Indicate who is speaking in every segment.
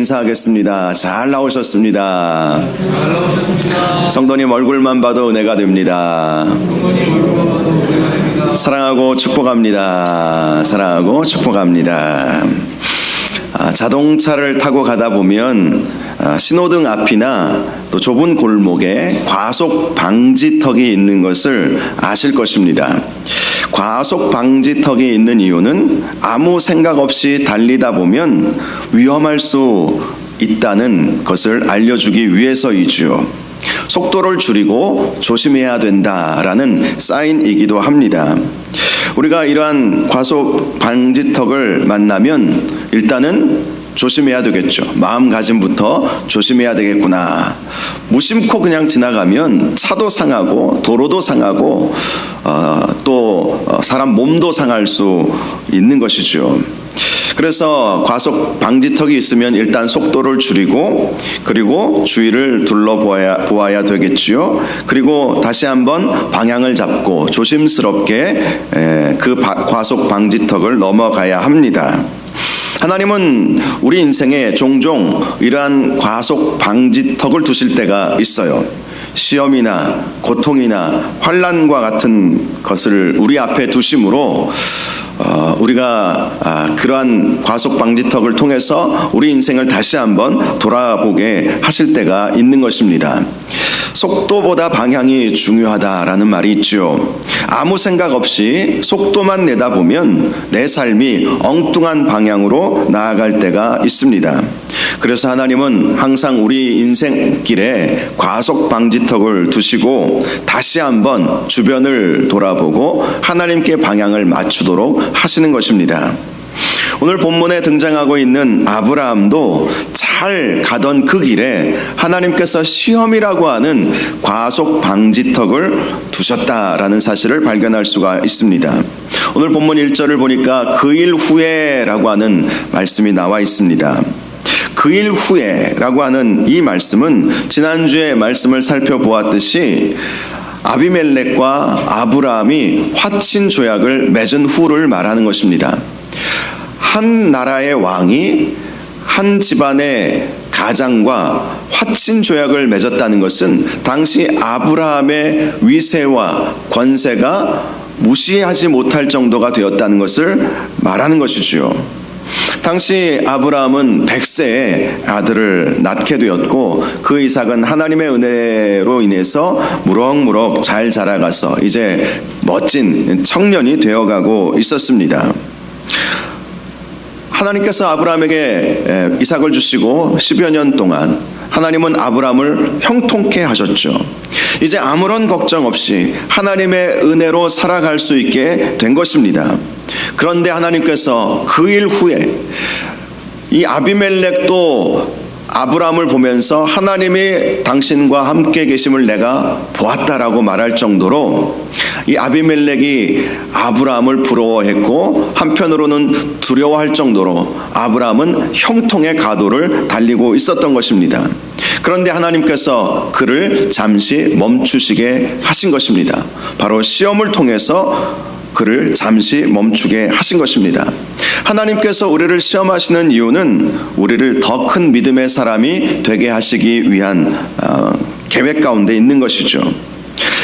Speaker 1: 인사하겠습니다. 잘 나오셨습니다. 성도님 얼굴만 봐도 은혜가 됩니다. 사랑하고 축복합니다. 사랑하고 축복합니다. 자동차를 타고 가다 보면 신호등 앞이나 또 좁은 골목에 과속 방지턱이 있는 것을 아실 것입니다. 과속 방지턱이 있는 이유는 아무 생각 없이 달리다 보면 위험할 수 있다는 것을 알려주기 위해서이죠. 속도를 줄이고 조심해야 된다라는 사인이기도 합니다. 우리가 이러한 과속 방지턱을 만나면 일단은 조심해야 되겠죠. 마음가짐부터 조심해야 되겠구나. 무심코 그냥 지나가면 차도 상하고 도로도 상하고 또 사람 몸도 상할 수 있는 것이죠. 그래서 과속 방지턱이 있으면 일단 속도를 줄이고 그리고 주위를 둘러보아야 되겠지요. 그리고 다시 한번 방향을 잡고 조심스럽게 그 과속 방지턱을 넘어가야 합니다. 하나님은 우리 인생에 종종 이러한 과속 방지턱을 두실 때가 있어요. 시험이나 고통이나 환난과 같은 것을 우리 앞에 두심으로 우리가 그러한 과속 방지턱을 통해서 우리 인생을 다시 한번 돌아보게 하실 때가 있는 것입니다. 속도보다 방향이 중요하다라는 말이 있죠. 아무 생각 없이 속도만 내다보면 내 삶이 엉뚱한 방향으로 나아갈 때가 있습니다. 그래서 하나님은 항상 우리 인생길에 과속 방지턱을 두시고 다시 한번 주변을 돌아보고 하나님께 방향을 맞추도록 하시는 것입니다. 오늘 본문에 등장하고 있는 아브라함도 잘 가던 그 길에 하나님께서 시험이라고 하는 과속 방지턱을 두셨다라는 사실을 발견할 수가 있습니다. 오늘 본문 1절을 보니까 그 일 후에라고 하는 말씀이 나와 있습니다. 그 일 후에라고 하는 이 말씀은 지난주에 말씀을 살펴보았듯이 아비멜렉과 아브라함이 화친 조약을 맺은 후를 말하는 것입니다. 한 나라의 왕이 한 집안의 가장과 화친 조약을 맺었다는 것은 당시 아브라함의 위세와 권세가 무시하지 못할 정도가 되었다는 것을 말하는 것이지요. 당시 아브라함은 100세에 아들을 낳게 되었고 그 이삭은 하나님의 은혜로 인해서 무럭무럭 잘 자라가서 이제 멋진 청년이 되어가고 있었습니다. 하나님께서 아브라함에게 이삭을 주시고 10여 년 동안 하나님은 아브라함을 형통케 하셨죠. 이제 아무런 걱정 없이 하나님의 은혜로 살아갈 수 있게 된 것입니다. 그런데 하나님께서 그 일 후에 이 아비멜렉도 아브라함을 보면서 하나님이 당신과 함께 계심을 내가 보았다라고 말할 정도로 이 아비멜렉이 아브라함을 부러워했고 한편으로는 두려워할 정도로 아브라함은 형통의 가도를 달리고 있었던 것입니다. 그런데 하나님께서 그를 잠시 멈추시게 하신 것입니다. 바로 시험을 통해서 그를 잠시 멈추게 하신 것입니다. 하나님께서 우리를 시험하시는 이유는 우리를 더 큰 믿음의 사람이 되게 하시기 위한 계획 가운데 있는 것이죠.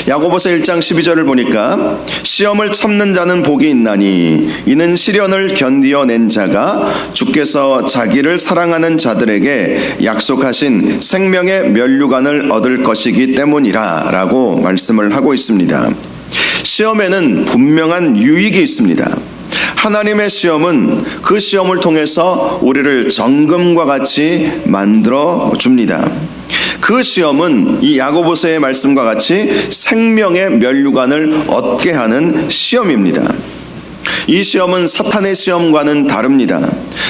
Speaker 1: 야고보서 1장 12절을 보니까 시험을 참는 자는 복이 있나니 이는 시련을 견디어낸 자가 주께서 자기를 사랑하는 자들에게 약속하신 생명의 면류관을 얻을 것이기 때문이라 라고 말씀을 하고 있습니다. 시험에는 분명한 유익이 있습니다. 하나님의 시험은 그 시험을 통해서 우리를 정금과 같이 만들어 줍니다. 그 시험은 이 야고보서의 말씀과 같이 생명의 면류관을 얻게 하는 시험입니다. 이 시험은 사탄의 시험과는 다릅니다.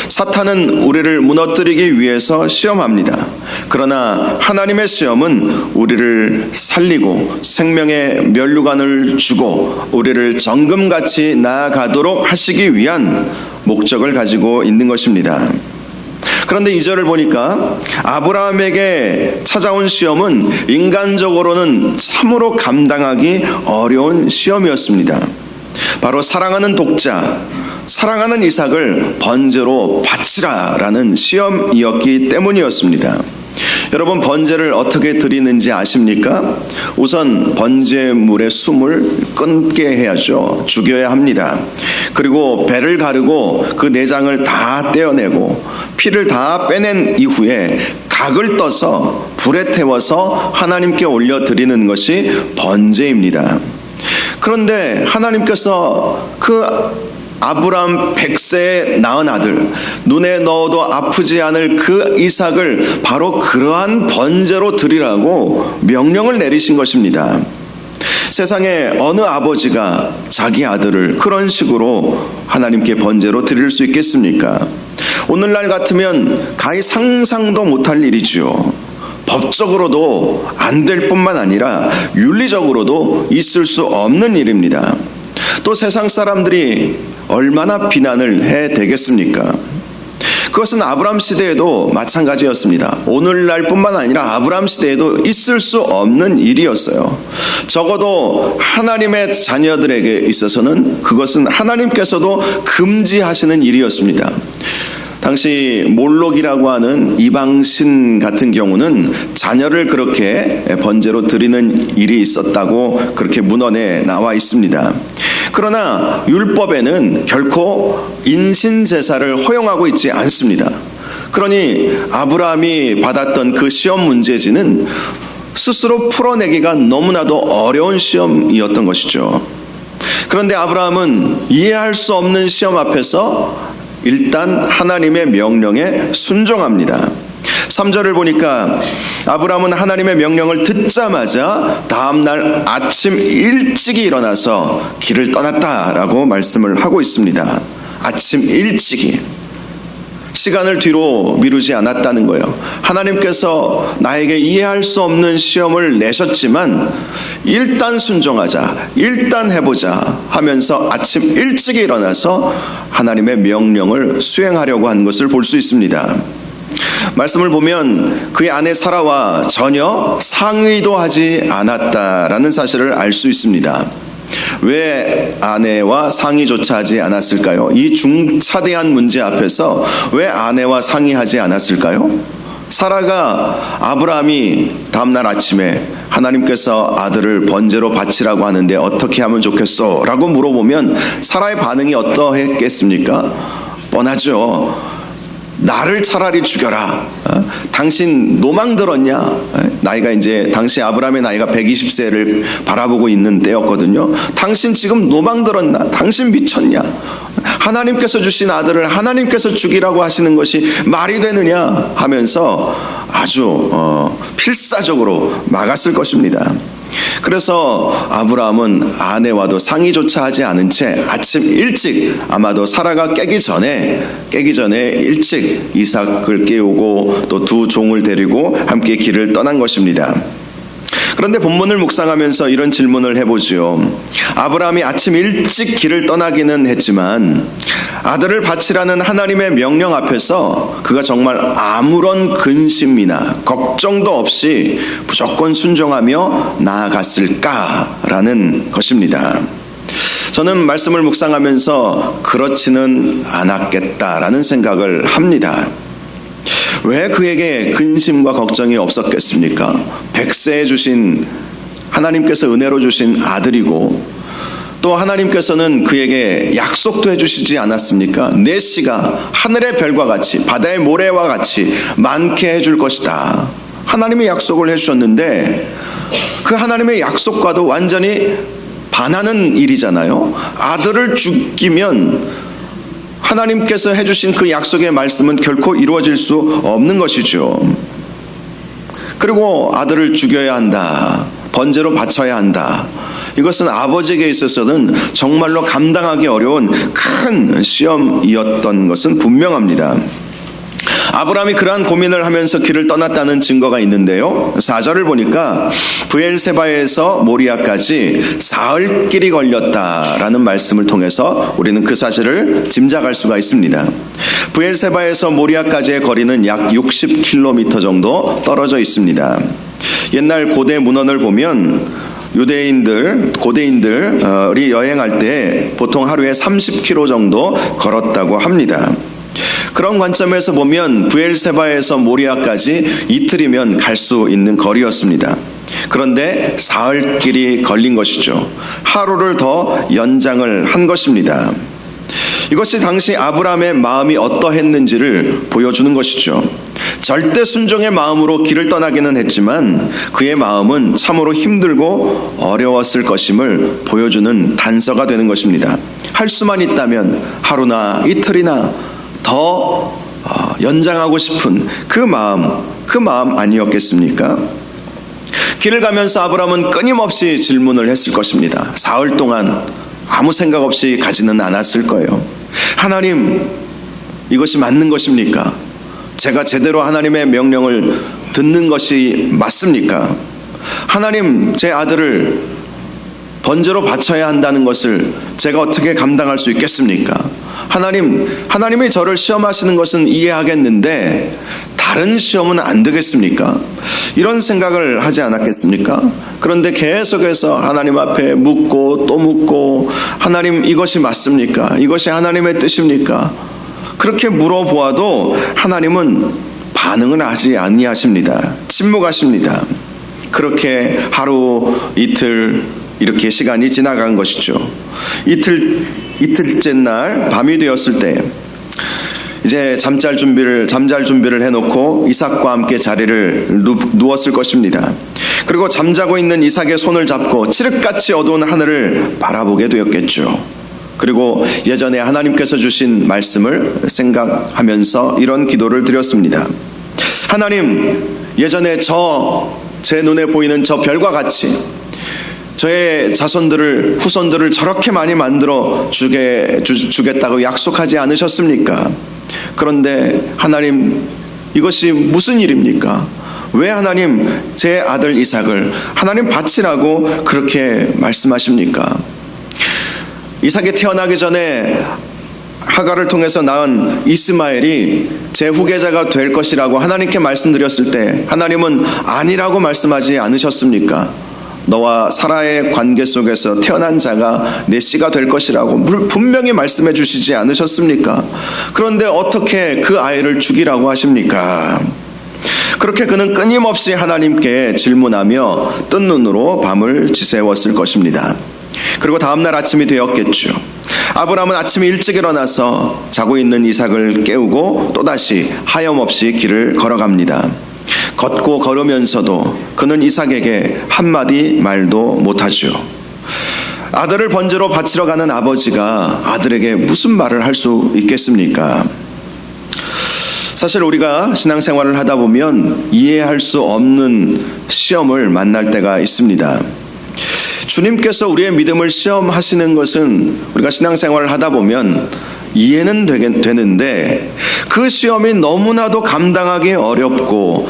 Speaker 1: 사탄은 우리를 무너뜨리기 위해서 시험합니다. 그러나 하나님의 시험은 우리를 살리고 생명의 면류관을 주고 우리를 정금같이 나아가도록 하시기 위한 목적을 가지고 있는 것입니다. 그런데 2절을 보니까 아브라함에게 찾아온 시험은 인간적으로는 참으로 감당하기 어려운 시험이었습니다. 바로 사랑하는 독자, 사랑하는 이삭을 번제로 바치라라는 시험이었기 때문이었습니다. 여러분, 번제를 어떻게 드리는지 아십니까? 우선 번제물의 숨을 끊게 해야죠. 죽여야 합니다. 그리고 배를 가르고 그 내장을 다 떼어내고 피를 다 빼낸 이후에 각을 떠서 불에 태워서 하나님께 올려드리는 것이 번제입니다. 그런데 하나님께서 그 아브라함 100세에 낳은 아들, 눈에 넣어도 아프지 않을 그 이삭을 바로 그러한 번제로 드리라고 명령을 내리신 것입니다. 세상에 어느 아버지가 자기 아들을 그런 식으로 하나님께 번제로 드릴 수 있겠습니까? 오늘날 같으면 가히 상상도 못할 일이지요. 법적으로도 안 될 뿐만 아니라 윤리적으로도 있을 수 없는 일입니다. 또 세상 사람들이 얼마나 비난을 해대겠습니까? 그것은 아브라함 시대에도 마찬가지였습니다. 오늘날 뿐만 아니라 아브라함 시대에도 있을 수 없는 일이었어요. 적어도 하나님의 자녀들에게 있어서는 그것은 하나님께서도 금지하시는 일이었습니다. 당시 몰록이라고 하는 이방신 같은 경우는 자녀를 그렇게 번제로 드리는 일이 있었다고 그렇게 문헌에 나와 있습니다. 그러나 율법에는 결코 인신제사를 허용하고 있지 않습니다. 그러니 아브라함이 받았던 그 시험 문제지는 스스로 풀어내기가 너무나도 어려운 시험이었던 것이죠. 그런데 아브라함은 이해할 수 없는 시험 앞에서 일단 하나님의 명령에 순종합니다. 3절을 보니까 아브라함은 하나님의 명령을 듣자마자 다음날 아침 일찍이 일어나서 길을 떠났다라고 말씀을 하고 있습니다. 아침 일찍이. 시간을 뒤로 미루지 않았다는 거예요. 하나님께서 나에게 이해할 수 없는 시험을 내셨지만 일단 순종하자, 일단 해보자 하면서 아침 일찍 일어나서 하나님의 명령을 수행하려고 한 것을 볼 수 있습니다. 말씀을 보면 그의 아내 사라와 전혀 상의도 하지 않았다라는 사실을 알 수 있습니다. 왜 아내와 상의조차 하지 않았을까요? 이 중차대한 문제 앞에서 왜 아내와 상의하지 않았을까요? 사라가 아브라함이 다음날 아침에 하나님께서 아들을 번제로 바치라고 하는데 어떻게 하면 좋겠소? 라고 물어보면 사라의 반응이 어떠했겠습니까? 뻔하죠. 나를 차라리 죽여라. 당신 노망 들었냐? 나이가 이제 당시 아브라함의 나이가 120세를 바라보고 있는 때였거든요. 당신 지금 노망 들었나? 당신 미쳤냐? 하나님께서 주신 아들을 하나님께서 죽이라고 하시는 것이 말이 되느냐? 하면서 아주 필사적으로 막았을 것입니다. 그래서 아브라함은 아내와도 상의조차 하지 않은 채 아침 일찍, 아마도 사라가 깨기 전에 일찍 이삭을 깨우고 또 두 종을 데리고 함께 길을 떠난 것입니다. 그런데 본문을 묵상하면서 이런 질문을 해보지요. 아브라함이 아침 일찍 길을 떠나기는 했지만 아들을 바치라는 하나님의 명령 앞에서 그가 정말 아무런 근심이나 걱정도 없이 무조건 순종하며 나아갔을까라는 것입니다. 저는 말씀을 묵상하면서 그렇지는 않았겠다라는 생각을 합니다. 왜 그에게 근심과 걱정이 없었겠습니까? 100세에 주신 하나님께서 은혜로 주신 아들이고 또 하나님께서는 그에게 약속도 해주시지 않았습니까? 내 씨가 하늘의 별과 같이 바다의 모래와 같이 많게 해줄 것이다. 하나님의 약속을 해주셨는데 그 하나님의 약속과도 완전히 반하는 일이잖아요. 아들을 죽이면 하나님께서 해주신 그 약속의 말씀은 결코 이루어질 수 없는 것이죠. 그리고 아들을 죽여야 한다. 번제로 바쳐야 한다. 이것은 아버지에게 있어서는 정말로 감당하기 어려운 큰 시험이었던 것은 분명합니다. 아브라함이 그러한 고민을 하면서 길을 떠났다는 증거가 있는데요. 4절을 보니까 브엘세바에서 모리아까지 사흘 길이 걸렸다라는 말씀을 통해서 우리는 그 사실을 짐작할 수가 있습니다. 브엘세바에서 모리아까지의 거리는 약 60km 정도 떨어져 있습니다. 옛날 고대 문헌을 보면 유대인들, 고대인들이 여행할 때 보통 하루에 30km 정도 걸었다고 합니다. 그런 관점에서 보면 브엘세바에서 모리아까지 이틀이면 갈 수 있는 거리였습니다. 그런데 사흘길이 걸린 것이죠. 하루를 더 연장을 한 것입니다. 이것이 당시 아브라함의 마음이 어떠했는지를 보여주는 것이죠. 절대 순종의 마음으로 길을 떠나기는 했지만 그의 마음은 참으로 힘들고 어려웠을 것임을 보여주는 단서가 되는 것입니다. 할 수만 있다면 하루나 이틀이나 더 연장하고 싶은 그 마음 아니었겠습니까? 길을 가면서 아브라함은 끊임없이 질문을 했을 것입니다. 사흘 동안 아무 생각 없이 가지는 않았을 거예요. 하나님, 이것이 맞는 것입니까? 제가 제대로 하나님의 명령을 듣는 것이 맞습니까? 하나님, 제 아들을 번제로 바쳐야 한다는 것을 제가 어떻게 감당할 수 있겠습니까? 하나님이 저를 시험하시는 것은 이해하겠는데 다른 시험은 안 되겠습니까? 이런 생각을 하지 않았겠습니까? 그런데 계속해서 하나님 앞에 묻고 또 묻고, 하나님, 이것이 맞습니까? 이것이 하나님의 뜻입니까? 그렇게 물어보아도 하나님은 반응을 하지 아니하십니다. 침묵하십니다. 그렇게 하루, 이틀 이렇게 시간이 지나간 것이죠. 이틀째 날 밤이 되었을 때 이제 잠잘 준비를 해놓고 이삭과 함께 자리를 누웠을 것입니다. 그리고 잠자고 있는 이삭의 손을 잡고 칠흑같이 어두운 하늘을 바라보게 되었겠죠. 그리고 예전에 하나님께서 주신 말씀을 생각하면서 이런 기도를 드렸습니다. 하나님, 예전에 제 눈에 보이는 저 별과 같이 저의 후손들을 저렇게 많이 만들어 주겠다고 약속하지 않으셨습니까? 그런데 하나님, 이것이 무슨 일입니까? 왜 하나님 제 아들 이삭을 하나님 바치라고 그렇게 말씀하십니까? 이삭이 태어나기 전에 하갈을 통해서 낳은 이스마엘이 제 후계자가 될 것이라고 하나님께 말씀드렸을 때 하나님은 아니라고 말씀하지 않으셨습니까? 너와 사라의 관계 속에서 태어난 자가 내 씨가 될 것이라고 분명히 말씀해 주시지 않으셨습니까? 그런데 어떻게 그 아이를 죽이라고 하십니까? 그렇게 그는 끊임없이 하나님께 질문하며 뜬 눈으로 밤을 지새웠을 것입니다. 그리고 다음날 아침이 되었겠죠. 아브라함은 아침에 일찍 일어나서 자고 있는 이삭을 깨우고 또다시 하염없이 길을 걸어갑니다. 걷고 걸으면서도 그는 이삭에게 한마디 말도 못하죠. 아들을 번제로 바치러 가는 아버지가 아들에게 무슨 말을 할 수 있겠습니까? 사실 우리가 신앙생활을 하다 보면 이해할 수 없는 시험을 만날 때가 있습니다. 주님께서 우리의 믿음을 시험하시는 것은 우리가 신앙생활을 하다 보면 이해는 되는데 그 시험이 너무나도 감당하기 어렵고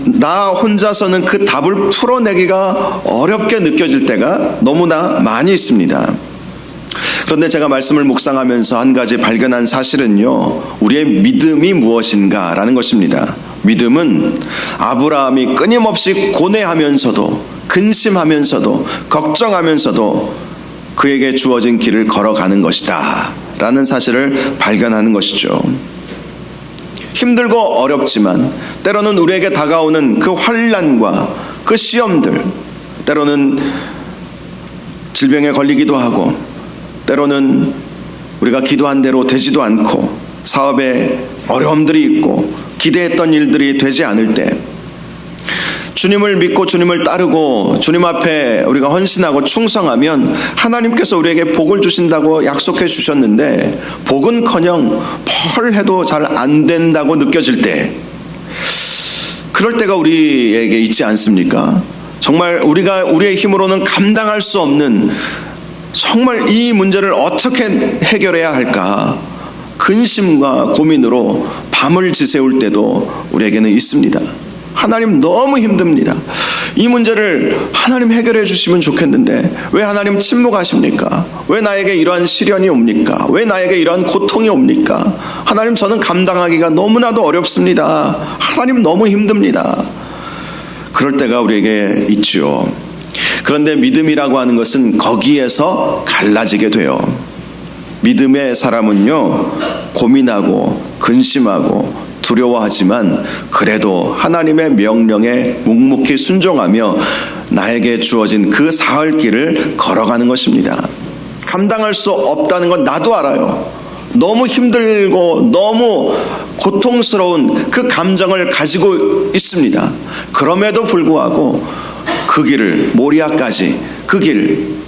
Speaker 1: 나 혼자서는 그 답을 풀어내기가 어렵게 느껴질 때가 너무나 많이 있습니다. 그런데 제가 말씀을 묵상하면서 한 가지 발견한 사실은요, 우리의 믿음이 무엇인가 라는 것입니다. 믿음은 아브라함이 끊임없이 고뇌하면서도 근심하면서도 걱정하면서도 그에게 주어진 길을 걸어가는 것이다 라는 사실을 발견하는 것이죠. 힘들고 어렵지만 때로는 우리에게 다가오는 그 환난과 그 시험들, 때로는 질병에 걸리기도 하고 때로는 우리가 기도한 대로 되지도 않고 사업에 어려움들이 있고 기대했던 일들이 되지 않을 때 주님을 믿고 주님을 따르고 주님 앞에 우리가 헌신하고 충성하면 하나님께서 우리에게 복을 주신다고 약속해 주셨는데 복은커녕 뭘 해도 잘 안 된다고 느껴질 때, 그럴 때가 우리에게 있지 않습니까? 정말 우리의 힘으로는 감당할 수 없는, 정말 이 문제를 어떻게 해결해야 할까 근심과 고민으로 밤을 지새울 때도 우리에게는 있습니다. 하나님, 너무 힘듭니다. 이 문제를 하나님 해결해 주시면 좋겠는데 왜 하나님 침묵하십니까? 왜 나에게 이러한 시련이 옵니까? 왜 나에게 이러한 고통이 옵니까? 하나님, 저는 감당하기가 너무나도 어렵습니다. 하나님, 너무 힘듭니다. 그럴 때가 우리에게 있죠. 그런데 믿음이라고 하는 것은 거기에서 갈라지게 돼요. 믿음의 사람은요, 고민하고 근심하고 두려워하지만 그래도 하나님의 명령에 묵묵히 순종하며 나에게 주어진 그 사흘 길을 걸어가는 것입니다. 감당할 수 없다는 건 나도 알아요. 너무 힘들고 너무 고통스러운 그 감정을 가지고 있습니다. 그럼에도 불구하고 그 길을, 모리아까지 그 길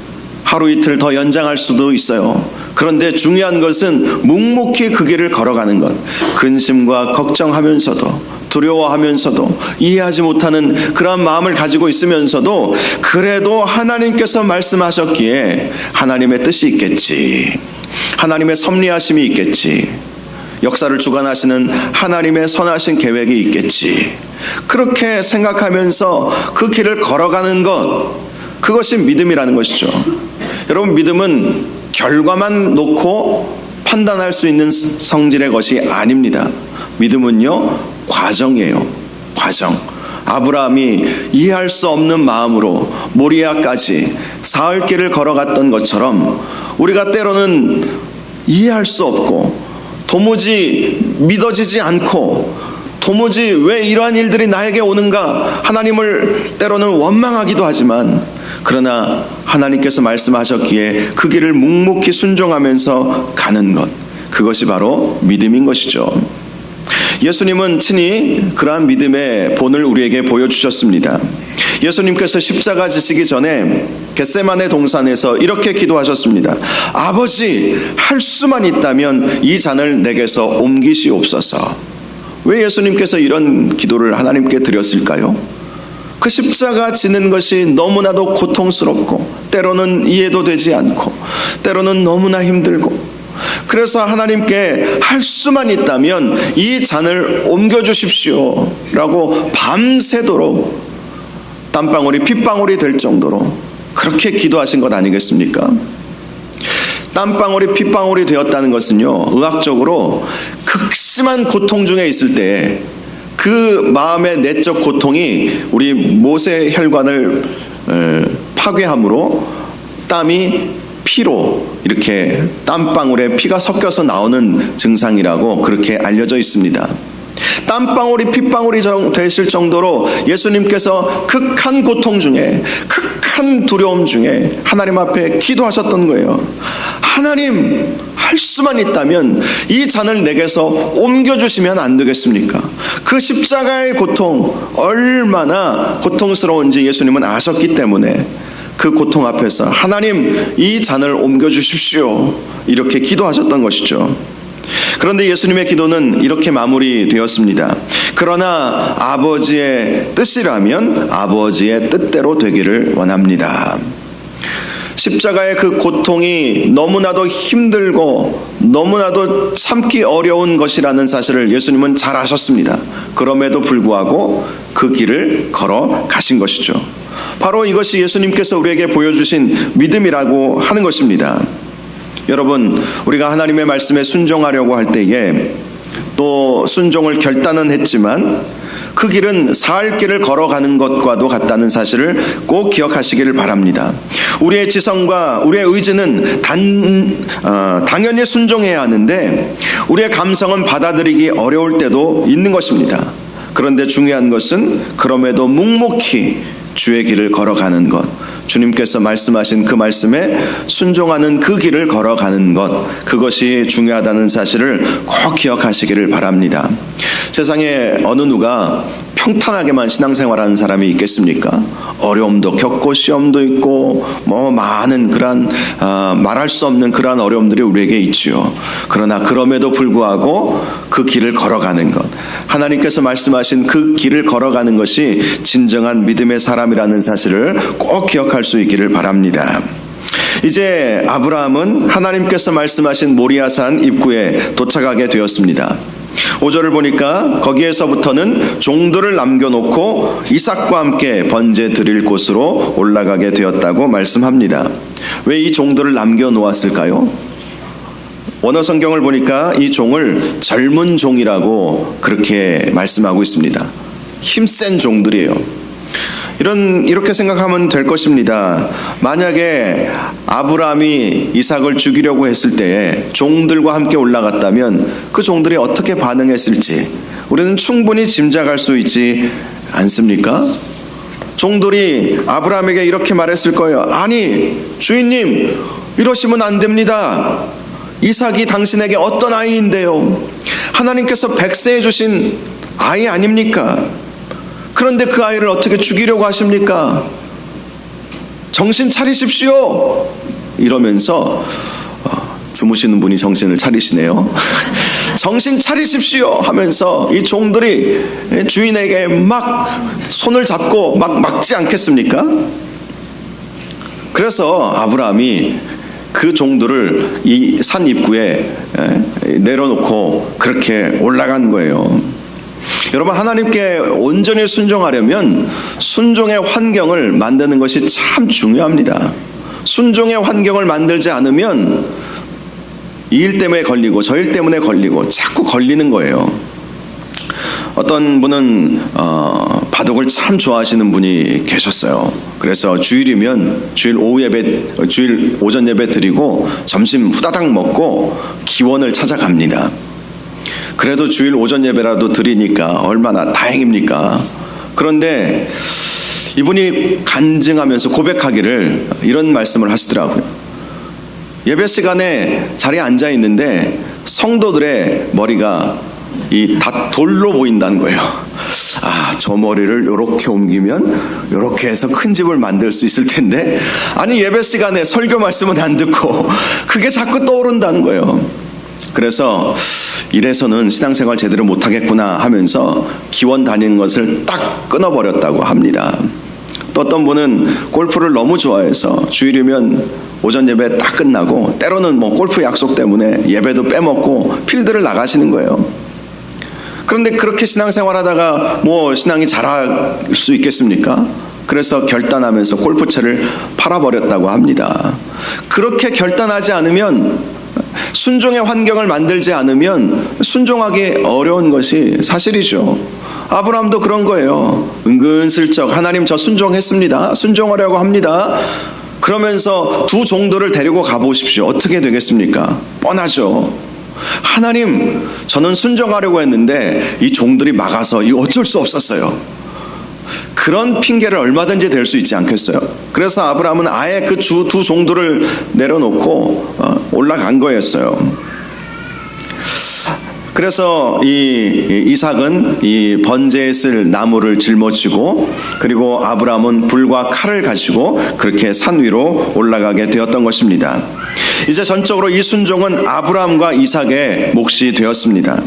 Speaker 1: 하루 이틀 더 연장할 수도 있어요. 그런데 중요한 것은 묵묵히 그 길을 걸어가는 것. 근심과 걱정하면서도, 두려워하면서도, 이해하지 못하는 그런 마음을 가지고 있으면서도 그래도 하나님께서 말씀하셨기에 하나님의 뜻이 있겠지, 하나님의 섭리하심이 있겠지, 역사를 주관하시는 하나님의 선하신 계획이 있겠지, 그렇게 생각하면서 그 길을 걸어가는 것, 그것이 믿음이라는 것이죠. 여러분, 믿음은 결과만 놓고 판단할 수 있는 성질의 것이 아닙니다. 믿음은요, 과정이에요. 과정. 아브라함이 이해할 수 없는 마음으로 모리아까지 사흘 길을 걸어갔던 것처럼 우리가 때로는 이해할 수 없고 도무지 믿어지지 않고 도무지 왜 이러한 일들이 나에게 오는가 하나님을 때로는 원망하기도 하지만, 그러나 하나님께서 말씀하셨기에 그 길을 묵묵히 순종하면서 가는 것, 그것이 바로 믿음인 것이죠. 예수님은 친히 그러한 믿음의 본을 우리에게 보여주셨습니다. 예수님께서 십자가 지시기 전에 겟세마네 동산에서 이렇게 기도하셨습니다. 아버지, 할 수만 있다면 이 잔을 내게서 옮기시옵소서. 왜 예수님께서 이런 기도를 하나님께 드렸을까요? 그 십자가 지는 것이 너무나도 고통스럽고 때로는 이해도 되지 않고 때로는 너무나 힘들고, 그래서 하나님께 할 수만 있다면 이 잔을 옮겨주십시오 라고 밤새도록 땀방울이 핏방울이 될 정도로 그렇게 기도하신 것 아니겠습니까? 땀방울이 핏방울이 되었다는 것은요, 의학적으로 극심한 고통 중에 있을 때 그 마음의 내적 고통이 우리 모세 혈관을 파괴함으로 땀이 피로 이렇게 땀방울에 피가 섞여서 나오는 증상이라고 그렇게 알려져 있습니다. 땀방울이 핏방울이 되실 정도로 예수님께서 극한 고통 중에, 극한 두려움 중에 하나님 앞에 기도하셨던 거예요. 하나님, 할 수만 있다면 이 잔을 내게서 옮겨주시면 안 되겠습니까? 그 십자가의 고통, 얼마나 고통스러운지 예수님은 아셨기 때문에 그 고통 앞에서 하나님, 이 잔을 옮겨주십시오, 이렇게 기도하셨던 것이죠. 그런데 예수님의 기도는 이렇게 마무리되었습니다. 그러나 아버지의 뜻이라면 아버지의 뜻대로 되기를 원합니다. 십자가의 그 고통이 너무나도 힘들고 너무나도 참기 어려운 것이라는 사실을 예수님은 잘 아셨습니다. 그럼에도 불구하고 그 길을 걸어 가신 것이죠. 바로 이것이 예수님께서 우리에게 보여주신 믿음이라고 하는 것입니다. 여러분, 우리가 하나님의 말씀에 순종하려고 할 때에 또 순종을 결단은 했지만 그 길은 사흘 길을 걸어가는 것과도 같다는 사실을 꼭 기억하시기를 바랍니다. 우리의 지성과 우리의 의지는 당연히 순종해야 하는데 우리의 감성은 받아들이기 어려울 때도 있는 것입니다. 그런데 중요한 것은 그럼에도 묵묵히 주의 길을 걸어가는 것, 주님께서 말씀하신 그 말씀에 순종하는 그 길을 걸어가는 것, 그것이 중요하다는 사실을 꼭 기억하시기를 바랍니다. 세상에 어느 누가 평탄하게만 신앙생활하는 사람이 있겠습니까? 어려움도 겪고 시험도 있고 많은 그러한 말할 수 없는 그러한 어려움들이 우리에게 있지요. 그러나 그럼에도 불구하고 그 길을 걸어가는 것, 하나님께서 말씀하신 그 길을 걸어가는 것이 진정한 믿음의 사람이라는 사실을 꼭 기억할 수 있기를 바랍니다. 이제 아브라함은 하나님께서 말씀하신 모리아산 입구에 도착하게 되었습니다. 5절을 보니까 거기에서부터는 종들을 남겨놓고 이삭과 함께 번제 드릴 곳으로 올라가게 되었다고 말씀합니다. 왜 이 종들을 남겨놓았을까요? 원어 성경을 보니까 이 종을 젊은 종이라고 그렇게 말씀하고 있습니다. 힘센 종들이에요. 이렇게 생각하면 될 것입니다. 만약에 아브라함이 이삭을 죽이려고 했을 때에 종들과 함께 올라갔다면 그 종들이 어떻게 반응했을지 우리는 충분히 짐작할 수 있지 않습니까? 종들이 아브라함에게 이렇게 말했을 거예요. 아니, 주인님, 이러시면 안 됩니다. 이삭이 당신에게 어떤 아이인데요? 하나님께서 백세해 주신 아이 아닙니까? 그런데 그 아이를 어떻게 죽이려고 하십니까? 정신 차리십시오. 이러면서 주무시는 분이 정신을 차리시네요. 정신 차리십시오 하면서 이 종들이 주인에게 막 손을 잡고 막 막지 않겠습니까? 그래서 아브라함이 그 종들을 이 산 입구에 내려놓고 그렇게 올라간 거예요. 여러분, 하나님께 온전히 순종하려면 순종의 환경을 만드는 것이 참 중요합니다. 순종의 환경을 만들지 않으면 이 일 때문에 걸리고 저 일 때문에 걸리고 자꾸 걸리는 거예요. 어떤 분은 바둑을 참 좋아하시는 분이 계셨어요. 그래서 주일이면 주일 오전 예배 드리고 점심 후다닥 먹고 기원을 찾아갑니다. 그래도 주일 오전 예배라도 드리니까 얼마나 다행입니까? 그런데 이분이 간증하면서 고백하기를 이런 말씀을 하시더라고요. 예배 시간에 자리에 앉아 있는데 성도들의 머리가 다 돌로 보인다는 거예요. 아, 저 머리를 이렇게 옮기면 이렇게 해서 큰 집을 만들 수 있을 텐데, 아니 예배 시간에 설교 말씀은 안 듣고 그게 자꾸 떠오른다는 거예요. 그래서 이래서는 신앙생활 제대로 못하겠구나 하면서 기원 다니는 것을 딱 끊어버렸다고 합니다. 또 어떤 분은 골프를 너무 좋아해서 주일이면 오전 예배 딱 끝나고 때로는 골프 약속 때문에 예배도 빼먹고 필드를 나가시는 거예요. 그런데 그렇게 신앙생활 하다가 신앙이 자랄 수 있겠습니까? 그래서 결단하면서 골프채를 팔아버렸다고 합니다. 그렇게 결단하지 않으면, 순종의 환경을 만들지 않으면 순종하기 어려운 것이 사실이죠. 아브라함도 그런 거예요. 은근슬쩍 하나님 저 순종했습니다. 순종하려고 합니다. 그러면서 두 종들을 데리고 가보십시오. 어떻게 되겠습니까? 뻔하죠. 하나님, 저는 순종하려고 했는데 이 종들이 막아서 이거 어쩔 수 없었어요. 그런 핑계를 얼마든지 댈 수 있지 않겠어요? 그래서 아브라함은 아예 그 두 종들을 내려놓고 올라간 거였어요. 그래서 이 이삭은 이 번제에 쓸 나무를 짊어지고, 그리고 아브라함은 불과 칼을 가지고 그렇게 산 위로 올라가게 되었던 것입니다. 이제 전적으로 이 순종은 아브라함과 이삭의 몫이 되었습니다.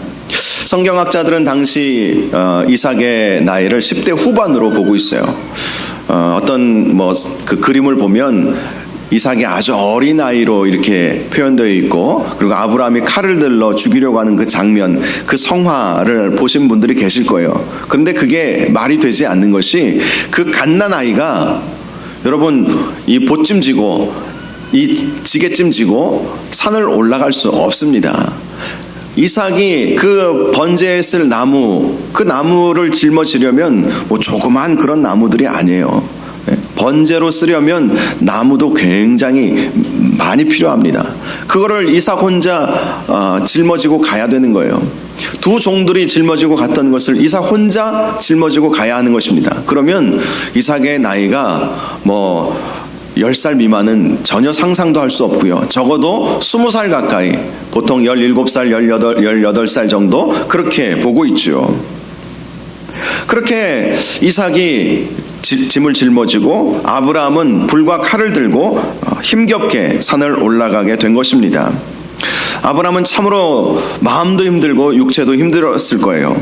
Speaker 1: 성경학자들은 당시 이삭의 나이를 10대 후반으로 보고 있어요. 어떤 그 그림을 보면 이삭이 아주 어린 아이로 이렇게 표현되어 있고, 그리고 아브라함이 칼을 들러 죽이려고 하는 그 장면, 그 성화를 보신 분들이 계실 거예요. 그런데 그게 말이 되지 않는 것이, 그 갓난 아이가 여러분 이 보찜 지고 이 지게찜 지고 산을 올라갈 수 없습니다. 이삭이 그 번제에 쓸 나무, 그 나무를 짊어지려면 조그만 그런 나무들이 아니에요. 번제로 쓰려면 나무도 굉장히 많이 필요합니다. 그거를 이삭 혼자 짊어지고 가야 되는 거예요. 두 종들이 짊어지고 갔던 것을 이삭 혼자 짊어지고 가야 하는 것입니다. 그러면 이삭의 나이가 10살 미만은 전혀 상상도 할 수 없고요. 적어도 20살 가까이, 보통 17살, 18살 정도 그렇게 보고 있죠. 그렇게 이삭이 짐을 짊어지고 아브라함은 불과 칼을 들고 힘겹게 산을 올라가게 된 것입니다. 아브라함은 참으로 마음도 힘들고 육체도 힘들었을 거예요.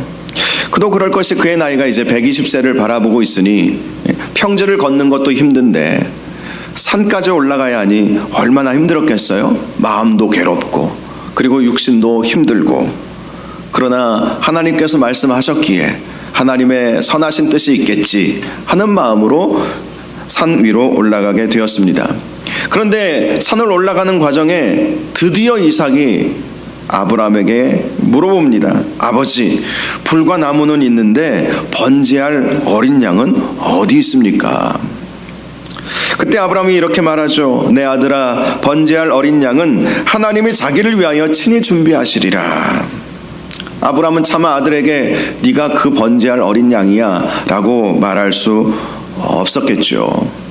Speaker 1: 그도 그럴 것이, 그의 나이가 이제 120세를 바라보고 있으니 평지를 걷는 것도 힘든데 산까지 올라가야 하니 얼마나 힘들었겠어요? 마음도 괴롭고 그리고 육신도 힘들고. 그러나 하나님께서 말씀하셨기에 하나님의 선하신 뜻이 있겠지 하는 마음으로 산 위로 올라가게 되었습니다. 그런데 산을 올라가는 과정에 드디어 이삭이 아브라함에게 물어봅니다. 아버지, 불과 나무는 있는데 번제할 어린 양은 어디 있습니까? 그때 아브라함이 이렇게 말하죠. 내 아들아, 번제할 어린 양은 하나님이 자기를 위하여 친히 준비하시리라. 아브라함은 차마 아들에게 네가 그 번제할 어린 양이야 라고 말할 수 없었겠죠.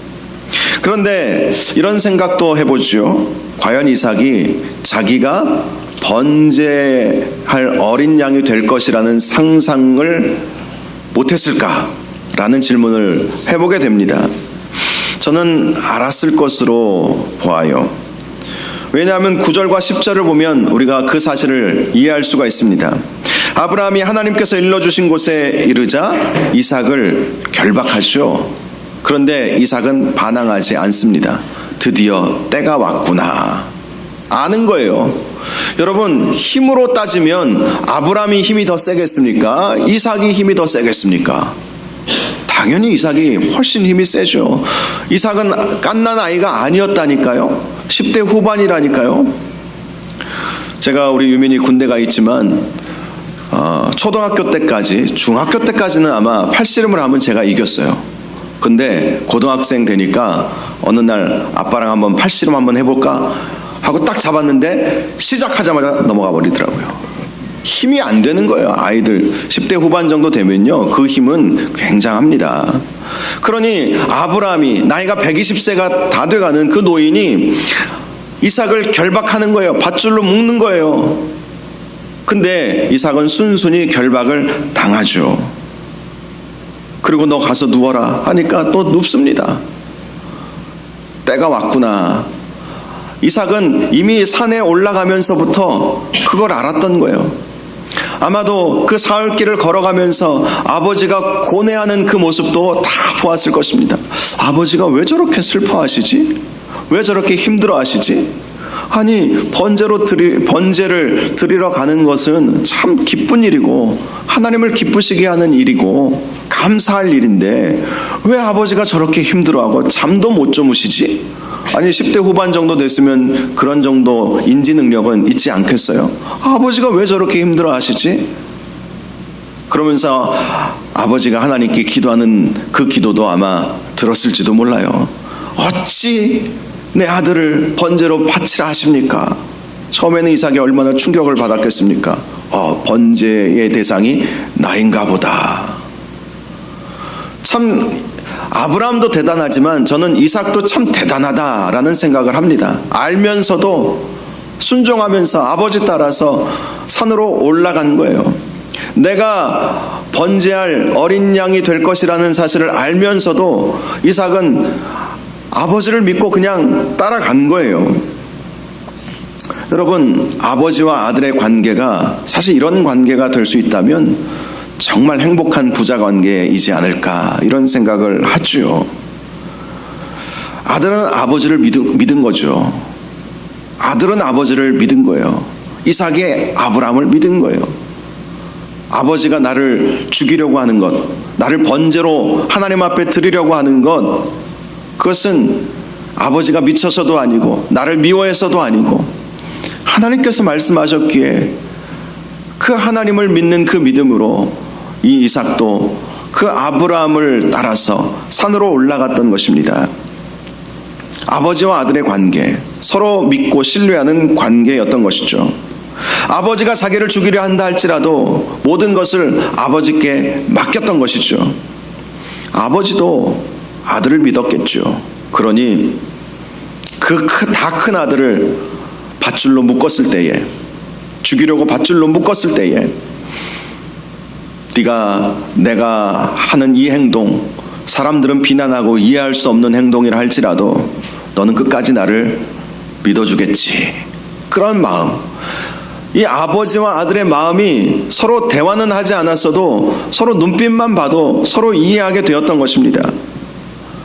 Speaker 1: 그런데 이런 생각도 해보죠. 과연 이삭이 자기가 번제할 어린 양이 될 것이라는 상상을 못했을까라는 질문을 해보게 됩니다. 저는 알았을 것으로 보아요. 왜냐하면 9절과 10절을 보면 우리가 그 사실을 이해할 수가 있습니다. 아브라함이 하나님께서 일러주신 곳에 이르자 이삭을 결박하죠. 그런데 이삭은 반항하지 않습니다. 드디어 때가 왔구나. 아는 거예요. 여러분, 힘으로 따지면 아브라함이 힘이 더 세겠습니까? 이삭이 힘이 더 세겠습니까? 당연히 이삭이 훨씬 힘이 세죠. 이삭은 갓난 아이가 아니었다니까요. 10대 후반이라니까요. 제가 우리 유민이 군대가 있지만 초등학교 때까지, 중학교 때까지는 아마 팔씨름을 하면 제가 이겼어요. 근데 고등학생 되니까 어느 날 아빠랑 한번 팔씨름 한번 해볼까 하고 딱 잡았는데 시작하자마자 넘어가 버리더라고요. 힘이 안 되는 거예요. 아이들 10대 후반 정도 되면요, 그 힘은 굉장합니다. 그러니 아브라함이 나이가 120세가 다 돼가는 그 노인이 이삭을 결박하는 거예요. 밧줄로 묶는 거예요. 근데 이삭은 순순히 결박을 당하죠. 그리고 너 가서 누워라 하니까 또 눕습니다. 때가 왔구나. 이삭은 이미 산에 올라가면서부터 그걸 알았던 거예요. 아마도 그 사흘길을 걸어가면서 아버지가 고뇌하는 그 모습도 다 보았을 것입니다. 아버지가 왜 저렇게 슬퍼하시지? 왜 저렇게 힘들어하시지? 아니, 번제를 드리러 가는 것은 참 기쁜 일이고 하나님을 기쁘시게 하는 일이고 감사할 일인데 왜 아버지가 저렇게 힘들어하고 잠도 못 주무시지? 아니, 10대 후반 정도 됐으면 그런 정도 인지 능력은 있지 않겠어요? 아버지가 왜 저렇게 힘들어 하시지? 그러면서 아버지가 하나님께 기도하는 그 기도도 아마 들었을지도 몰라요. 어찌 내 아들을 번제로 바치라 하십니까? 처음에는 이삭이 얼마나 충격을 받았겠습니까? 번제의 대상이 나인가 보다. 참 아브라함도 대단하지만 저는 이삭도 참 대단하다라는 생각을 합니다. 알면서도 순종하면서 아버지 따라서 산으로 올라간 거예요. 내가 번제할 어린 양이 될 것이라는 사실을 알면서도 이삭은 아버지를 믿고 그냥 따라간 거예요. 여러분, 아버지와 아들의 관계가 사실 이런 관계가 될 수 있다면 정말 행복한 부자 관계이지 않을까, 이런 생각을 하죠. 아들은 아버지를 믿은 거죠. 아들은 아버지를 믿은 거예요. 이삭이 아브라함을 믿은 거예요. 아버지가 나를 죽이려고 하는 것, 나를 번제로 하나님 앞에 드리려고 하는 것, 그것은 아버지가 미쳐서도 아니고 나를 미워해서도 아니고 하나님께서 말씀하셨기에 그 하나님을 믿는 그 믿음으로 이 이삭도 그 아브라함을 따라서 산으로 올라갔던 것입니다. 아버지와 아들의 관계, 서로 믿고 신뢰하는 관계였던 것이죠. 아버지가 자기를 죽이려 한다 할지라도 모든 것을 아버지께 맡겼던 것이죠. 아버지도 아들을 믿었겠죠. 그러니 그 다 큰 아들을 밧줄로 묶었을 때에, 죽이려고 밧줄로 묶었을 때에 내가 하는 이 행동, 사람들은 비난하고 이해할 수 없는 행동이라 할지라도 너는 끝까지 나를 믿어주겠지. 그런 마음, 이 아버지와 아들의 마음이 서로 대화는 하지 않았어도 서로 눈빛만 봐도 서로 이해하게 되었던 것입니다.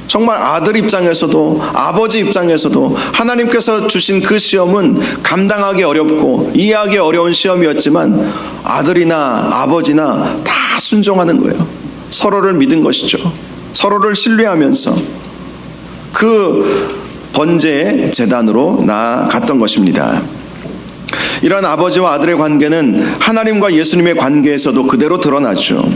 Speaker 1: 정말 아들 입장에서도 아버지 입장에서도 하나님께서 주신 그 시험은 감당하기 어렵고 이해하기 어려운 시험이었지만 아들이나 아버지나 다 순종하는 거예요. 서로를 믿은 것이죠. 서로를 신뢰하면서 그 번제의 제단으로 나아갔던 것입니다. 이런 아버지와 아들의 관계는 하나님과 예수님의 관계에서도 그대로 드러나죠.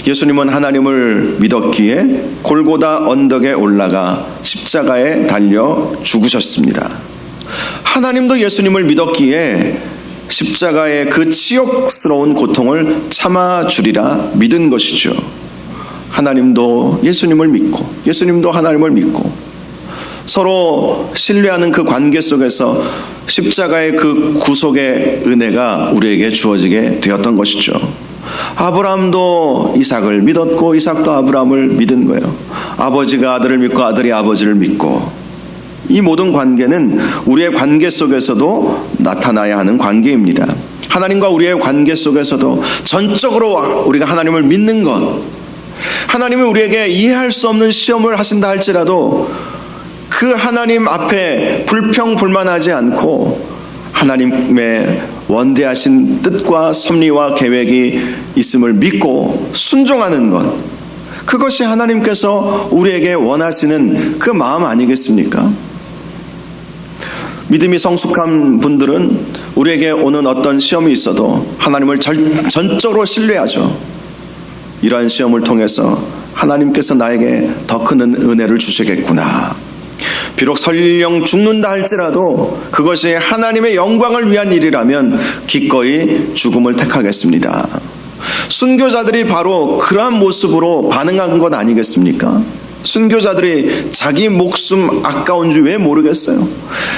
Speaker 1: 예수님은 하나님을 믿었기에 골고다 언덕에 올라가 십자가에 달려 죽으셨습니다. 하나님도 예수님을 믿었기에 십자가의 그 치욕스러운 고통을 참아주리라 믿은 것이죠. 하나님도 예수님을 믿고 예수님도 하나님을 믿고 서로 신뢰하는 그 관계 속에서 십자가의 그 구속의 은혜가 우리에게 주어지게 되었던 것이죠. 아브라함도 이삭을 믿었고 이삭도 아브라함을 믿은 거예요. 아버지가 아들을 믿고 아들이 아버지를 믿고, 이 모든 관계는 우리의 관계 속에서도 나타나야 하는 관계입니다. 하나님과 우리의 관계 속에서도 전적으로 우리가 하나님을 믿는 것, 하나님이 우리에게 이해할 수 없는 시험을 하신다 할지라도 그 하나님 앞에 불평불만하지 않고 하나님의 원대하신 뜻과 섭리와 계획이 있음을 믿고 순종하는 것, 그것이 하나님께서 우리에게 원하시는 그 마음 아니겠습니까? 믿음이 성숙한 분들은 우리에게 오는 어떤 시험이 있어도 하나님을 전적으로 신뢰하죠. 이러한 시험을 통해서 하나님께서 나에게 더 큰 은혜를 주시겠구나. 비록 설령 죽는다 할지라도 그것이 하나님의 영광을 위한 일이라면 기꺼이 죽음을 택하겠습니다. 순교자들이 바로 그러한 모습으로 반응한 것 아니겠습니까? 순교자들이 자기 목숨 아까운 줄 왜 모르겠어요.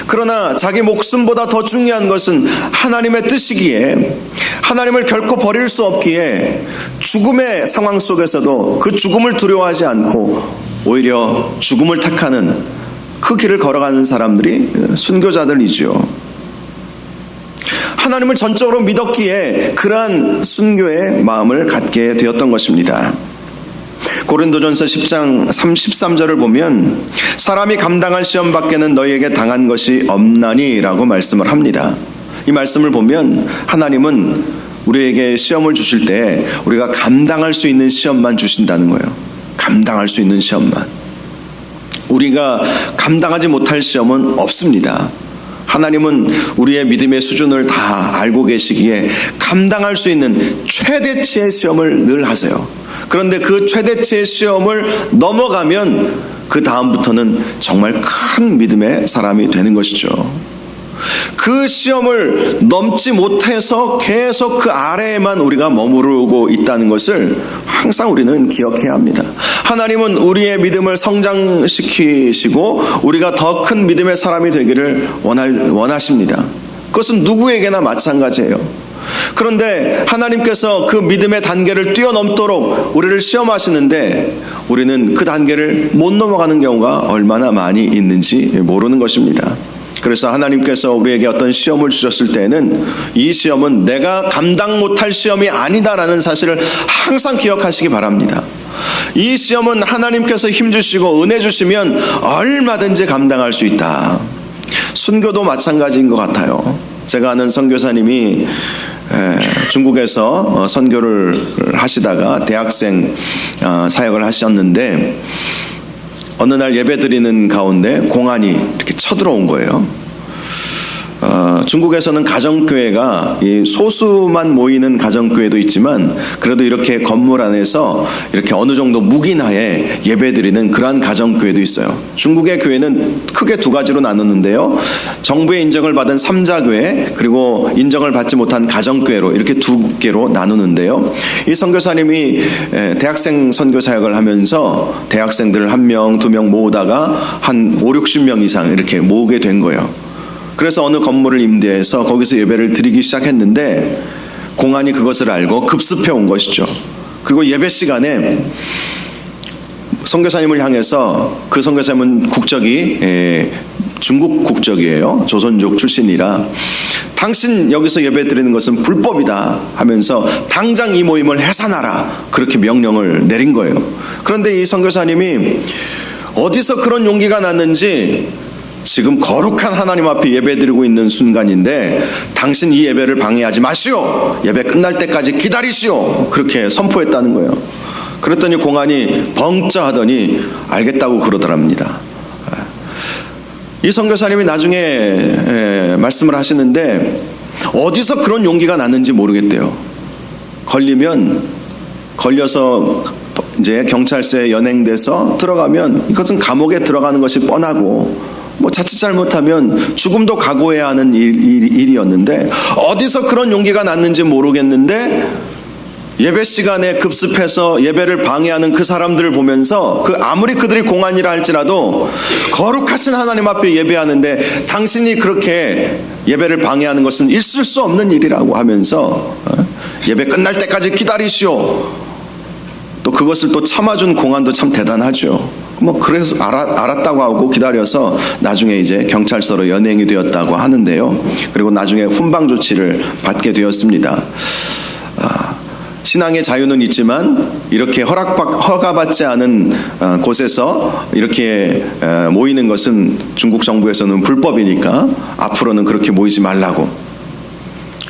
Speaker 1: 그러나 자기 목숨보다 더 중요한 것은 하나님의 뜻이기에, 하나님을 결코 버릴 수 없기에 죽음의 상황 속에서도 그 죽음을 두려워하지 않고 오히려 죽음을 택하는 그 길을 걸어가는 사람들이 순교자들이죠. 하나님을 전적으로 믿었기에 그러한 순교의 마음을 갖게 되었던 것입니다. 고린도전서 10장 33절을 보면 사람이 감당할 시험 밖에는 너희에게 당한 것이 없나니 라고 말씀을 합니다. 이 말씀을 보면 하나님은 우리에게 시험을 주실 때 우리가 감당할 수 있는 시험만 주신다는 거예요. 감당할 수 있는 시험만. 우리가 감당하지 못할 시험은 없습니다. 하나님은 우리의 믿음의 수준을 다 알고 계시기에 감당할 수 있는 최대치의 시험을 늘 하세요. 그런데 그 최대치의 시험을 넘어가면 그 다음부터는 정말 큰 믿음의 사람이 되는 것이죠. 그 시험을 넘지 못해서 계속 그 아래에만 우리가 머무르고 있다는 것을 항상 우리는 기억해야 합니다. 하나님은 우리의 믿음을 성장시키시고 우리가 더 큰 믿음의 사람이 되기를 원하십니다. 그것은 누구에게나 마찬가지예요. 그런데 하나님께서 그 믿음의 단계를 뛰어넘도록 우리를 시험하시는데 우리는 그 단계를 못 넘어가는 경우가 얼마나 많이 있는지 모르는 것입니다. 그래서 하나님께서 우리에게 어떤 시험을 주셨을 때에는 이 시험은 내가 감당 못할 시험이 아니다라는 사실을 항상 기억하시기 바랍니다. 이 시험은 하나님께서 힘주시고 은혜 주시면 얼마든지 감당할 수 있다. 순교도 마찬가지인 것 같아요. 제가 아는 선교사님이 중국에서 선교를 하시다가 대학생 사역을 하셨는데 어느 날 예배 드리는 가운데 공안이 이렇게 쳐들어온 거예요. 중국에서는 가정교회가 소수만 모이는 가정교회도 있지만 그래도 이렇게 건물 안에서 이렇게 어느 정도 묵인하에 예배드리는 그러한 가정교회도 있어요. 중국의 교회는 크게 두 가지로 나누는데요. 정부의 인정을 받은 3자교회 그리고 인정을 받지 못한 가정교회로 이렇게 두 개로 나누는데요. 이 선교사님이 대학생 선교 사역을 하면서 대학생들을 1명, 2명 모으다가 한 5, 60명 이상 이렇게 모으게 된 거예요. 그래서 어느 건물을 임대해서 거기서 예배를 드리기 시작했는데 공안이 그것을 알고 급습해 온 것이죠. 그리고 예배 시간에 선교사님을 향해서, 그 선교사님은 국적이 중국 국적이에요. 조선족 출신이라 당신 여기서 예배 드리는 것은 불법이다 하면서 당장 이 모임을 해산하라, 그렇게 명령을 내린 거예요. 그런데 이 선교사님이 어디서 그런 용기가 났는지 지금 거룩한 하나님 앞에 예배드리고 있는 순간인데 당신 이 예배를 방해하지 마시오, 예배 끝날 때까지 기다리시오, 그렇게 선포했다는 거예요. 그랬더니 공안이 벙짜 하더니 알겠다고 그러더랍니다. 이 선교사님이 나중에 말씀을 하시는데 어디서 그런 용기가 났는지 모르겠대요. 걸려서 이제 경찰서에 연행돼서 들어가면 이것은 감옥에 들어가는 것이 뻔하고 자칫 잘못하면 죽음도 각오해야 하는 일이었는데 어디서 그런 용기가 났는지 모르겠는데 예배 시간에 급습해서 예배를 방해하는 그 사람들을 보면서 아무리 그들이 공안이라 할지라도 거룩하신 하나님 앞에 예배하는데 당신이 그렇게 예배를 방해하는 것은 있을 수 없는 일이라고 하면서 예배 끝날 때까지 기다리시오. 또 그것을 또 참아준 공안도 참 대단하죠. 그래서 알았다고 하고 기다려서 나중에 이제 경찰서로 연행이 되었다고 하는데요. 그리고 나중에 훈방 조치를 받게 되었습니다. 신앙의 자유는 있지만 이렇게 허가받지 않은 곳에서 이렇게 모이는 것은 중국 정부에서는 불법이니까 앞으로는 그렇게 모이지 말라고.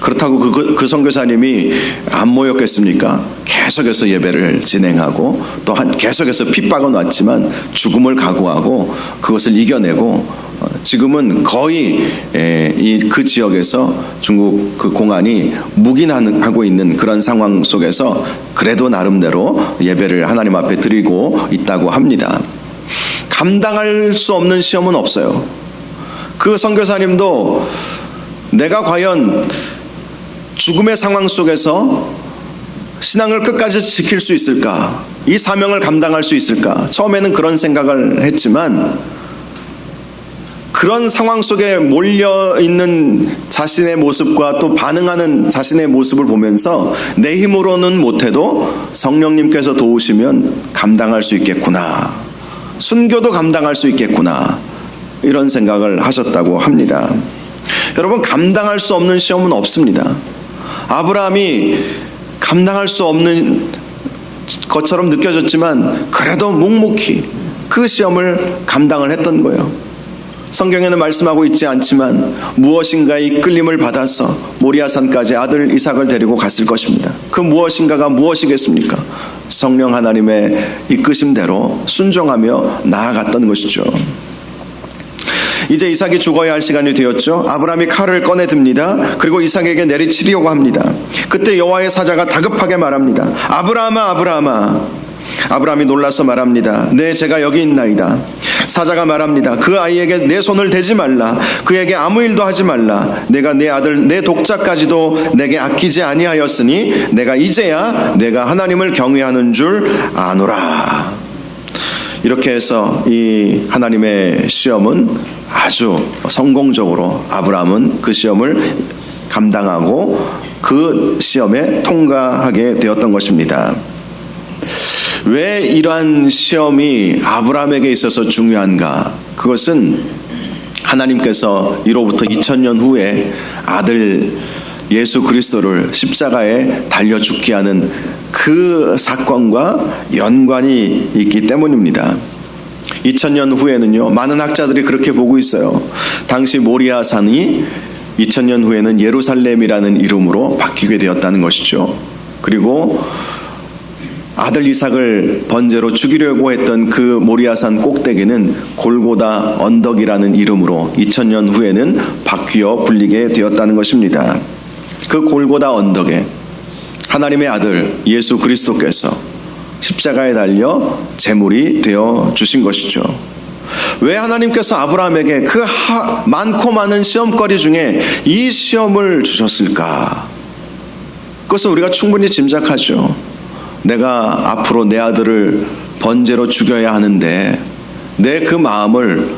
Speaker 1: 그렇다고 그 선교사님이 안 모였겠습니까? 계속해서 예배를 진행하고 또 계속해서 핍박은 왔지만 죽음을 각오하고 그것을 이겨내고 지금은 거의 그 지역에서 중국 그 공안이 묵인하고 있는 그런 상황 속에서 그래도 나름대로 예배를 하나님 앞에 드리고 있다고 합니다. 감당할 수 없는 시험은 없어요. 그 선교사님도 내가 과연 죽음의 상황 속에서 신앙을 끝까지 지킬 수 있을까? 이 사명을 감당할 수 있을까? 처음에는 그런 생각을 했지만 그런 상황 속에 몰려있는 자신의 모습과 또 반응하는 자신의 모습을 보면서 내 힘으로는 못해도 성령님께서 도우시면 감당할 수 있겠구나. 순교도 감당할 수 있겠구나. 이런 생각을 하셨다고 합니다. 여러분, 감당할 수 없는 시험은 없습니다. 아브라함이 감당할 수 없는 것처럼 느껴졌지만 그래도 묵묵히 그 시험을 감당을 했던 거예요. 성경에는 말씀하고 있지 않지만 무엇인가의 이끌림을 받아서 모리아산까지 아들 이삭을 데리고 갔을 것입니다. 그 무엇인가가 무엇이겠습니까? 성령 하나님의 이끄심대로 순종하며 나아갔던 것이죠. 이제 이삭이 죽어야 할 시간이 되었죠. 아브라함이 칼을 꺼내 듭니다. 그리고 이삭에게 내리치려고 합니다. 그때 여호와의 사자가 다급하게 말합니다. 아브라함아, 아브라함아. 아브라함이 놀라서 말합니다. 네, 제가 여기 있나이다. 사자가 말합니다. 그 아이에게 내 손을 대지 말라. 그에게 아무 일도 하지 말라. 내가 내 아들 내 독자까지도 내게 아끼지 아니하였으니 내가 이제야 내가 하나님을 경외하는 줄 아노라. 이렇게 해서 이 하나님의 시험은 아주 성공적으로 아브라함은 그 시험을 감당하고 그 시험에 통과하게 되었던 것입니다. 왜 이러한 시험이 아브라함에게 있어서 중요한가? 그것은 하나님께서 이로부터 2000년 후에 아들 예수 그리스도를 십자가에 달려 죽게 하는 그 사건과 연관이 있기 때문입니다. 2000년 후에는요, 많은 학자들이 그렇게 보고 있어요. 당시 모리아산이 2000년 후에는 예루살렘이라는 이름으로 바뀌게 되었다는 것이죠. 그리고 아들 이삭을 번제로 죽이려고 했던 그 모리아산 꼭대기는 골고다 언덕이라는 이름으로 2000년 후에는 바뀌어 불리게 되었다는 것입니다. 그 골고다 언덕에 하나님의 아들 예수 그리스도께서 십자가에 달려 제물이 되어 주신 것이죠. 왜 하나님께서 아브라함에게 그 많고 많은 시험거리 중에 이 시험을 주셨을까? 그것은 우리가 충분히 짐작하죠. 내가 앞으로 내 아들을 번제로 죽여야 하는데 내 그 마음을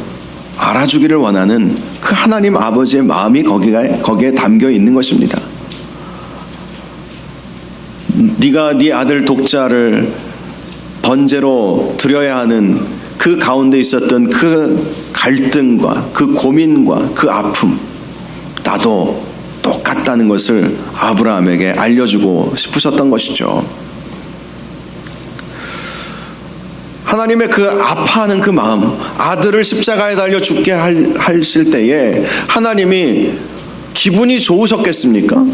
Speaker 1: 알아주기를 원하는 그 하나님 아버지의 마음이 거기에 담겨 있는 것입니다. 네가 네 아들 독자를 번제로 드려야 하는 그 가운데 있었던 그 갈등과 그 고민과 그 아픔, 나도 똑같다는 것을 아브라함에게 알려주고 싶으셨던 것이죠. 하나님의 그 아파하는 그 마음, 아들을 십자가에 달려 죽게 하실 때에 하나님이 기분이 좋으셨겠습니까?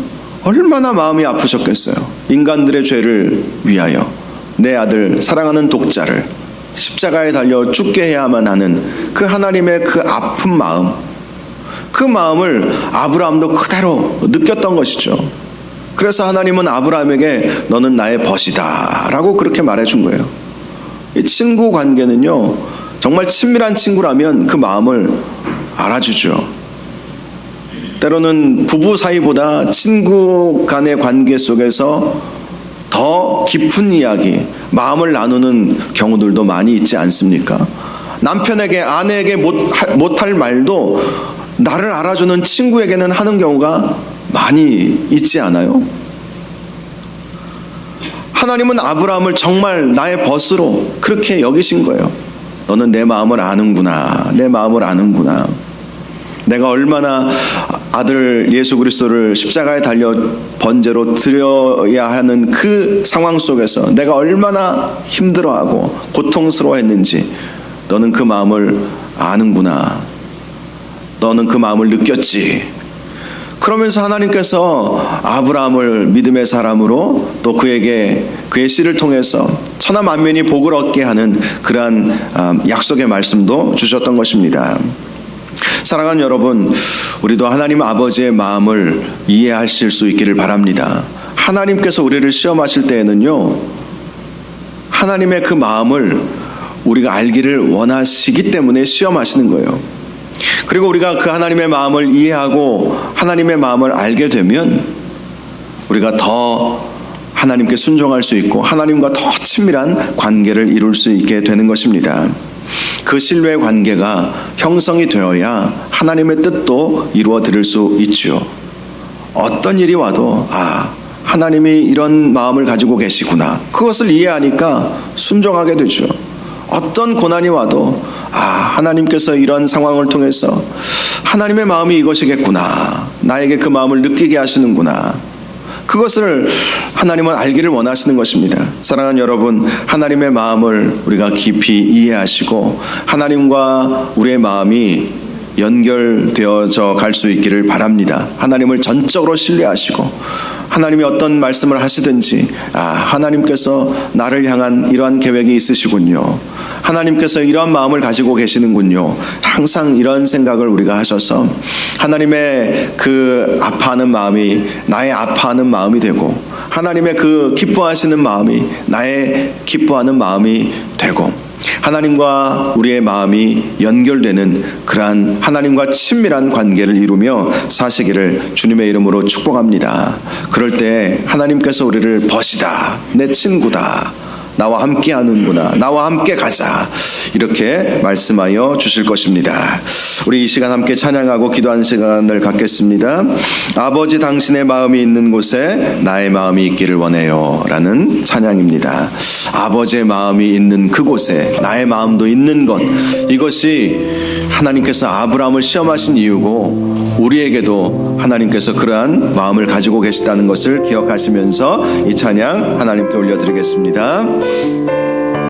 Speaker 1: 얼마나 마음이 아프셨겠어요. 인간들의 죄를 위하여 내 아들, 사랑하는 독자를 십자가에 달려 죽게 해야만 하는 그 하나님의 그 아픈 마음, 그 마음을 아브라함도 그대로 느꼈던 것이죠. 그래서 하나님은 아브라함에게 너는 나의 벗이다 라고 그렇게 말해준 거예요. 이 친구 관계는요, 정말 친밀한 친구라면 그 마음을 알아주죠. 때로는 부부 사이보다 친구 간의 관계 속에서 더 깊은 이야기, 마음을 나누는 경우들도 많이 있지 않습니까? 남편에게, 아내에게 못할 말도 나를 알아주는 친구에게는 하는 경우가 많이 있지 않아요? 하나님은 아브라함을 정말 나의 벗으로 그렇게 여기신 거예요. 너는 내 마음을 아는구나. 내 마음을 아는구나. 내가 얼마나 아들 예수 그리스도를 십자가에 달려 번제로 드려야 하는 그 상황 속에서 내가 얼마나 힘들어하고 고통스러워했는지 너는 그 마음을 아는구나. 너는 그 마음을 느꼈지. 그러면서 하나님께서 아브라함을 믿음의 사람으로 또 그에게 그의 씨를 통해서 천하 만민이 복을 얻게 하는 그러한 약속의 말씀도 주셨던 것입니다. 사랑하는 여러분, 우리도 하나님 아버지의 마음을 이해하실 수 있기를 바랍니다. 하나님께서 우리를 시험하실 때에는요, 하나님의 그 마음을 우리가 알기를 원하시기 때문에 시험하시는 거예요. 그리고 우리가 그 하나님의 마음을 이해하고 하나님의 마음을 알게 되면 우리가 더 하나님께 순종할 수 있고 하나님과 더 친밀한 관계를 이룰 수 있게 되는 것입니다. 그 신뢰의 관계가 형성이 되어야 하나님의 뜻도 이루어 드릴 수 있죠. 어떤 일이 와도 하나님이 이런 마음을 가지고 계시구나. 그것을 이해하니까 순종하게 되죠. 어떤 고난이 와도 하나님께서 이런 상황을 통해서 하나님의 마음이 이것이겠구나. 나에게 그 마음을 느끼게 하시는구나. 그것을 하나님은 알기를 원하시는 것입니다. 사랑하는 여러분, 하나님의 마음을 우리가 깊이 이해하시고 하나님과 우리의 마음이 연결되어져 갈 수 있기를 바랍니다. 하나님을 전적으로 신뢰하시고 하나님이 어떤 말씀을 하시든지 하나님께서 나를 향한 이러한 계획이 있으시군요. 하나님께서 이러한 마음을 가지고 계시는군요. 항상 이런 생각을 우리가 하셔서 하나님의 그 아파하는 마음이 나의 아파하는 마음이 되고 하나님의 그 기뻐하시는 마음이 나의 기뻐하는 마음이 되고 하나님과 우리의 마음이 연결되는 그러한 하나님과 친밀한 관계를 이루며 사시기를 주님의 이름으로 축복합니다. 그럴 때 하나님께서 우리를 벗이다, 내 친구다, 나와 함께 하는구나, 나와 함께 가자, 이렇게 말씀하여 주실 것입니다. 우리 이 시간 함께 찬양하고 기도하는 시간을 갖겠습니다. 아버지, 당신의 마음이 있는 곳에 나의 마음이 있기를 원해요 라는 찬양입니다. 아버지의 마음이 있는 그곳에 나의 마음도 있는 것, 이것이 하나님께서 아브라함을 시험하신 이유고 우리에게도 하나님께서 그러한 마음을 가지고 계시다는 것을 기억하시면서 이 찬양 하나님께 올려드리겠습니다.